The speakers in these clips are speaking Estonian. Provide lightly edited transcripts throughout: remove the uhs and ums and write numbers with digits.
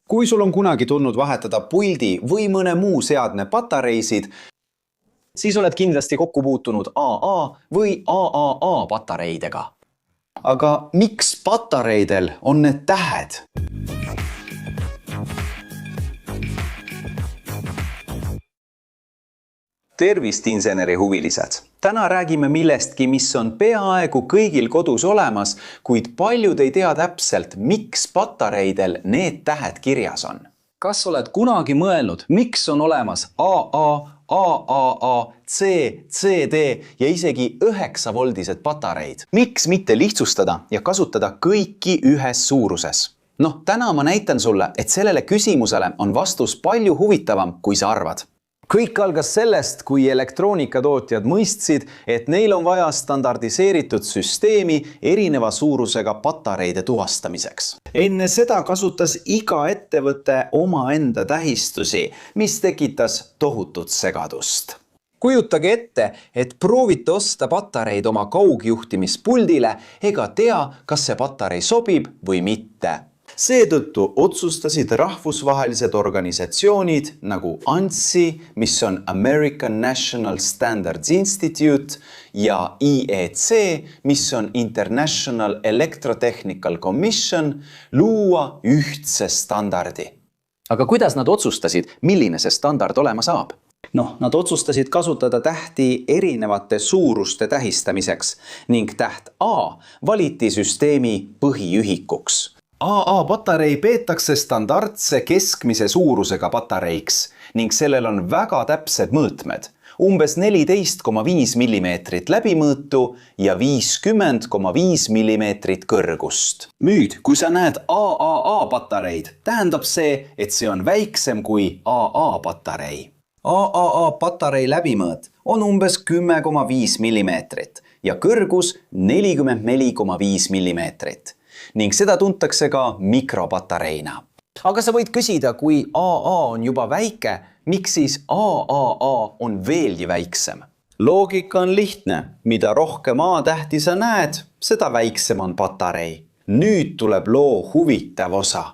Kui sul on kunagi tulnud vahetada puldi või mõne muu seadme patareisid, siis oled kindlasti kokku puutunud AA või AAA patareidega. Aga miks patareidel on need tähed? Tervist, insenerihuvilised! Täna räägime millestki, mis on peaaegu kõigil kodus olemas, kuid paljud ei tea täpselt, miks patareidel need tähed kirjas on. Kas oled kunagi mõelnud, miks on olemas AA, AAA, C, CD ja isegi 9-voldised patareid? Miks mitte lihtsustada ja kasutada kõiki ühes suuruses? Täna ma näitan sulle, et sellele küsimusele on vastus palju huvitavam, kui sa arvad. Kõik algas sellest, kui elektroonikatootjad mõistsid, et neil on vaja standardiseeritud süsteemi erineva suurusega patareide tuvastamiseks. Enne seda kasutas iga ettevõte omaenda tähistusi, mis tekitas tohutut segadust. Kujutage ette, et proovite osta patareid oma kaugjuhtimispuldile ega tea, kas see patarei sobib või mitte. Seetõttu otsustasid rahvusvahelised organisatsioonid nagu ANSI, mis on American National Standards Institute, ja IEC, mis on International Electrotechnical Commission, luua ühtse standardi. Aga kuidas nad otsustasid, milline see standard olema saab? Nad otsustasid kasutada tähti erinevate suuruste tähistamiseks ning täht A valiti süsteemi põhiühikuks. AA patarei peetakse standardse keskmise suurusega patareiks ning sellel on väga täpsed mõõtmed, umbes 14,5 mm läbimõõtu ja 50,5 mm kõrgust. Nüüd, kui sa näed AAA patareid, tähendab see, et see on väiksem kui AA patarei. AAA patarei läbimõõt on umbes 10,5 mm ja kõrgus 44,5 mm. Ning seda tuntakse ka mikropatareina. Aga sa võid küsida, kui AA on juba väike, miks siis AAA on veelgi väiksem? Loogika on lihtne. Mida rohkem A-tähti sa näed, seda väiksem on patarei. Nüüd tuleb loo huvitav osa.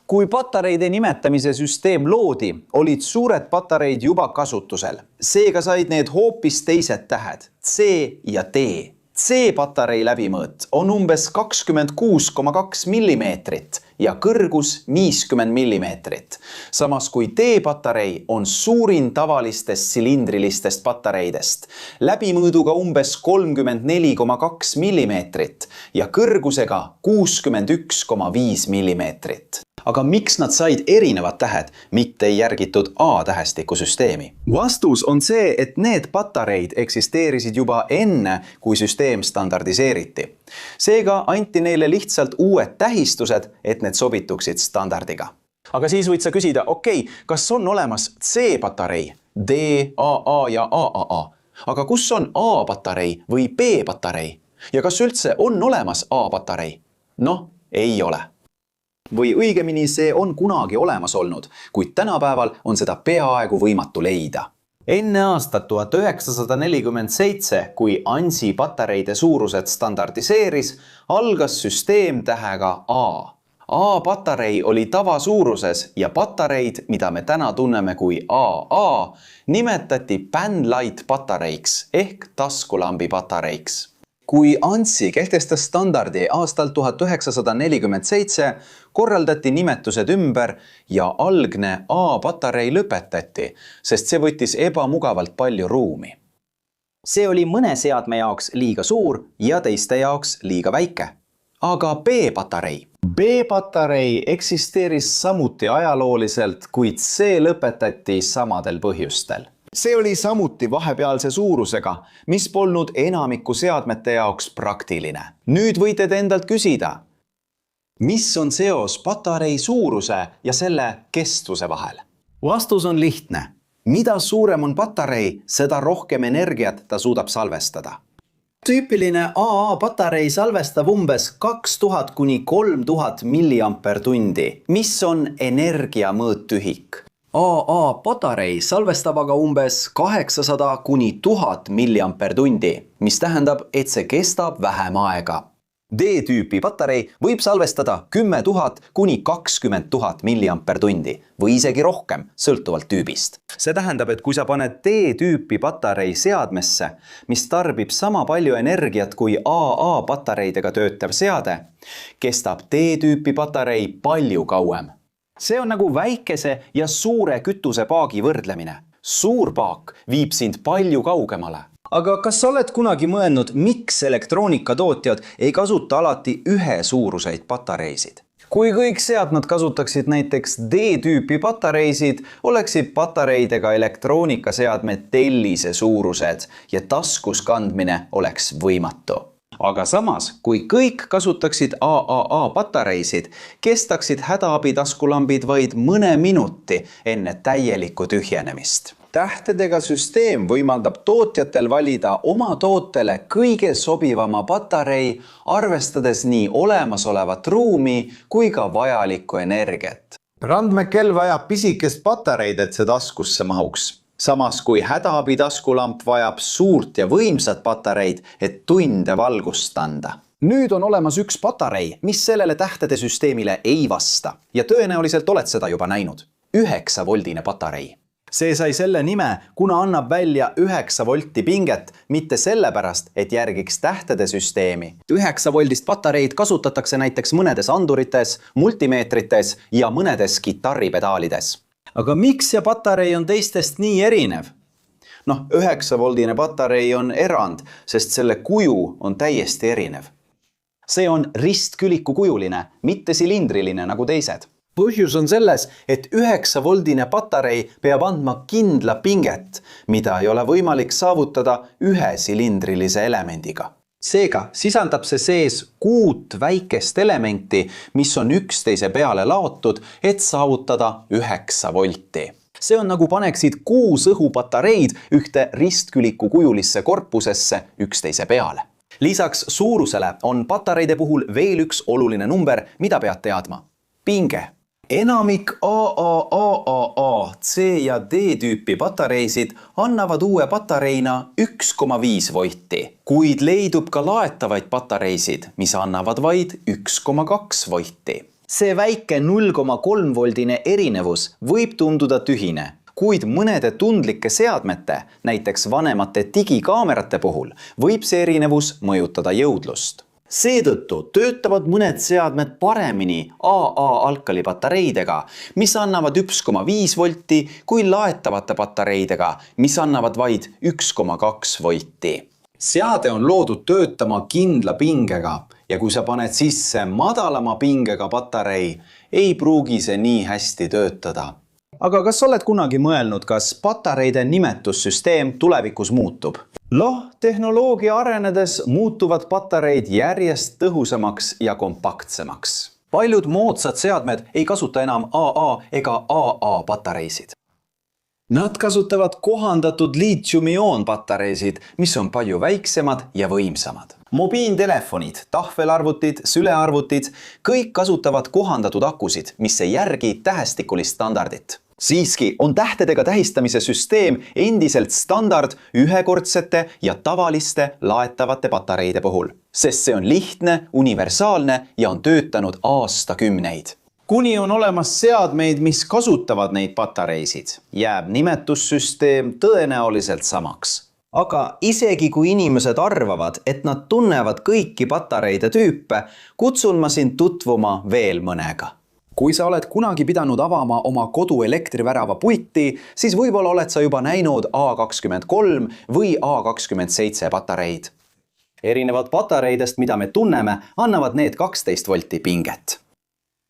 Kui patareide nimetamise süsteem loodi, olid suured patareid juba kasutusel. Seega said need hoopis teised tähed, C ja D. C-patarei läbimõõt on umbes 26,2 mm ja kõrgus 50 mm. Samas kui D-patarei on suurin tavalistest silindrilistest patareidest, läbimõõduga umbes 34,2 mm ja kõrgusega 61,5 mm. Aga miks nad said erinevad tähed, mitte ei järgitud A-tähestikusüsteemi? Vastus on see, et need patareid eksisteerisid juba enne, kui süsteem standardiseeriti. Seega anti neile lihtsalt uued tähistused, et need sobituksid standardiga. Aga siis võid sa küsida, kas on olemas C-patarei, D, AA ja AAA? Aga kus on A-patarei või B-patarei? Ja kas üldse on olemas A-patarei? Ei ole. Või õigemini see on kunagi olemas olnud, kuid tänapäeval on seda peaaegu võimatu leida. Enne aastat 1947, kui ANSI patareide suurused standardiseeris, algas süsteem tähega A. A-patarei oli tavasuuruses ja patareid, mida me täna tunneme kui AA, nimetati Panlight patareiks ehk taskulambi patareiks. Kui ANSI kehtestas standardi aastal 1947, korraldati nimetused ümber ja algne A-patarei lõpetati, sest see võttis ebamugavalt palju ruumi. See oli mõne seadme jaoks liiga suur ja teiste jaoks liiga väike. Aga B-patarei? B-patarei eksisteeris samuti ajalooliselt, kuid see lõpetati samadel põhjustel. See oli samuti vahepealse suurusega, mis polnud enamiku seadmete jaoks praktiline. Nüüd võite endalt küsida, mis on seos patarei suuruse ja selle kestvuse vahel? Vastus on lihtne. Mida suurem on patarei, seda rohkem energiat ta suudab salvestada. Tüüpiline AA patarei salvestab umbes 2000 kuni 3000 milliampertundi, mis on energia mõõtühik. AA patarei salvestab aga umbes 800 kuni 1000 milliampertundi, mis tähendab, et see kestab vähem aega. D-tüüpi patarei võib salvestada 10 000 kuni 20 000 milliampertundi või isegi rohkem, sõltuvalt tüübist. See tähendab, et kui sa paned D-tüüpi patarei seadmesse, mis tarbib sama palju energiat kui AA patareidega töötav seade, kestab D-tüüpi patarei palju kauem. See on nagu väikese ja suure kütusepaagi võrdlemine. Suur paak viib sind palju kaugemale. Aga kas sa oled kunagi mõelnud, miks elektroonikatootjad ei kasuta alati ühesuuruseid patareisid? Kui kõik seadmed kasutaksid näiteks D-tüüpi patareisid, oleksid patareidega elektroonikaseadmed tellise suurused ja taskus kandmine oleks võimatu. Aga samas, kui kõik kasutaksid AAA patareisid, kestaksid hädaabitaskulambid vaid mõne minuti enne täielikku tühjenemist. Tähtedega süsteem võimaldab tootjatel valida oma tootele kõige sobivama patarei, arvestades nii olemasolevat ruumi kui ka vajalikku energiat. Randmekell vajab pisikest patareid, et see taskusse mahuks. Samas kui hädaabitaskulamp vajab suurt ja võimsat patareid, et tunde valgust anda. Nüüd on olemas üks patarei, mis sellele tähtede süsteemile ei vasta. Ja tõenäoliselt oled seda juba näinud. 9-voldine patarei. See sai selle nime, kuna annab välja 9 volti pinget, mitte sellepärast, et järgiks tähtede süsteemi. 9-voldist patareid kasutatakse näiteks mõnedes andurites, multimeetrites ja mõnedes kitarripedaalides. Aga miks see patarei on teistest nii erinev? 9-voldine patarei on erand, sest selle kuju on täiesti erinev. See on ristküliku kujuline, mitte silindriline nagu teised. Põhjus on selles, et 9-voldine patarei peab andma kindla pinget, mida ei ole võimalik saavutada 1-silindrilise elemendiga. Seega sisaldab see sees 6 väikest elementi, mis on üksteise peale laotud, et saavutada 9 volti. See on nagu paneksid 6 õhupatareid ühte ristküliku kujulisse korpusesse üksteise peale. Lisaks suurusele on patareide puhul veel üks oluline number, mida pead teadma. Pinge. Enamik AAAA, C ja D tüüpi patareisid annavad uue patareina 1,5 volti, kuid leidub ka laetavaid patareisid, mis annavad vaid 1,2 volti. See väike 0,3 voldine erinevus võib tunduda tühine, kuid mõnede tundlike seadmete, näiteks vanemate digikaamerate puhul, võib see erinevus mõjutada jõudlust. Seetõttu töötavad mõned seadmed paremini AA alkalipatareidega, mis annavad 1,5 volti, kui laetavate patareidega, mis annavad vaid 1,2 volti. Seade on loodud töötama kindla pingega ja kui sa paned sisse madalama pingega patarei, ei pruugi see nii hästi töötada. Aga kas oled kunagi mõelnud, kas patareide nimetussüsteem tulevikus muutub? Tehnoloogia arenedes muutuvad patareid järjest tõhusamaks ja kompaktsemaks. Paljud moodsad seadmed ei kasuta enam AA ega AA patareisid. Nad kasutavad kohandatud liitiumi-ioon patareisid, mis on palju väiksemad ja võimsamad. Mobiiltelefonid, tahvelarvutid, sülearvutid, kõik kasutavad kohandatud akusid, mis ei järgi tähestikulist standardit. Siiski on tähtedega tähistamise süsteem endiselt standard ühekordsete ja tavaliste laetavate patareide puhul, sest see on lihtne, universaalne ja on töötanud aastakümneid. Kuni on olemas seadmeid, mis kasutavad neid patareisid, jääb nimetussüsteem tõenäoliselt samaks. Aga isegi kui inimesed arvavad, et nad tunnevad kõiki patareide tüüpe, kutsun ma sind tutvuma veel mõnega. Kui sa oled kunagi pidanud avama oma kodu elektrivärava pulti, siis võib-olla oled sa juba näinud A23 või A27 patareid. Erinevad patareidest, mida me tunneme, annavad need 12 volti pinget.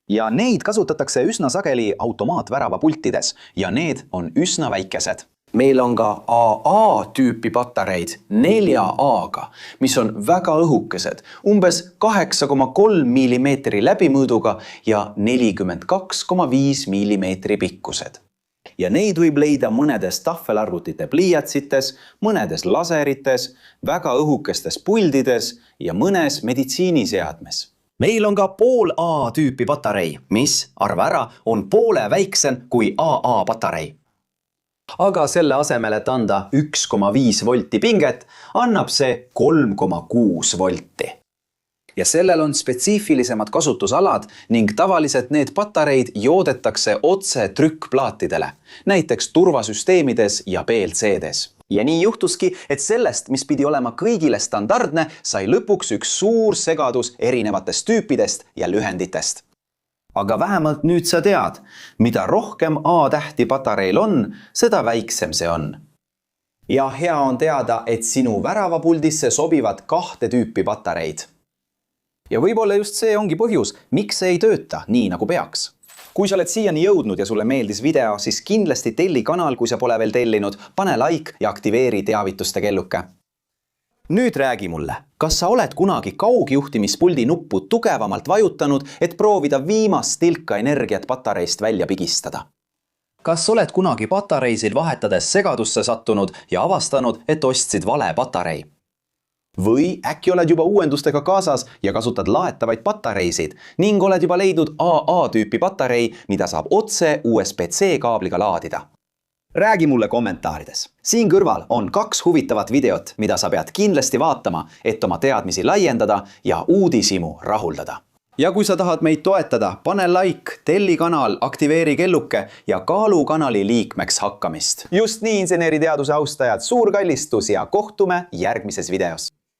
Ja neid kasutatakse üsna sageli automaatvärava pultides ja need on üsna väikesed. Meil on ka AA tüüpi patareid 4A-ga, mis on väga õhukesed, umbes 8,3 mm läbimõõduga ja 42,5 mm pikkused. Ja neid võib leida mõnedes tahvelarvutite pliiatsites, mõnedes laserites, väga õhukestes puldides ja mõnes meditsiiniseadmes. Meil on ka pool A tüüpi patarei, mis, arva ära, on poole väiksem kui AA patarei. Aga selle asemel, et anda 1,5 volti pinget, annab see 3,6 volti. ja sellel on spetsiifilisemad kasutusalad ning tavaliselt need patareid joodetakse otse trükkplaatidele, näiteks turvasüsteemides ja PLC-des. Ja nii juhtuski, et sellest, mis pidi olema kõigile standardne, sai lõpuks üks suur segadus erinevatest tüüpidest ja lühenditest. Aga vähemalt nüüd sa tead, mida rohkem A-tähti patareil on, seda väiksem see on. Ja hea on teada, et sinu väravapuldisse sobivad 2 tüüpi patareid. Ja võib-olla just see ongi põhjus, miks see ei tööta nii, nagu peaks. Kui sa oled siiani jõudnud ja sulle meeldis video, siis kindlasti telli kanal, kui sa pole veel tellinud, pane like ja aktiveeri teavituste kelluke. Nüüd räägi mulle, kas sa oled kunagi kaugjuhtimispuldi nuppu tugevamalt vajutanud, et proovida viimast tilka energiat patareist välja pigistada? Kas oled kunagi patareisid vahetades segadusse sattunud ja avastanud, et ostsid vale patarei? Või äkki oled juba uuendustega kaasas ja kasutad laetavaid patareisid ning oled juba leidnud AA-tüüpi patarei, mida saab otse USB-C kaabliga laadida? Räägi mulle kommentaarides. Siin kõrval on 2 huvitavat videot, mida sa pead kindlasti vaatama, et oma teadmisi laiendada ja uudishimu rahuldada. Ja kui sa tahad meid toetada, pane like, telli kanal, aktiveeri kelluke ja kaalu kanali liikmeks hakkamist. Just nii, inseneriteaduse austajad, suur kallistus ja kohtume järgmises videos.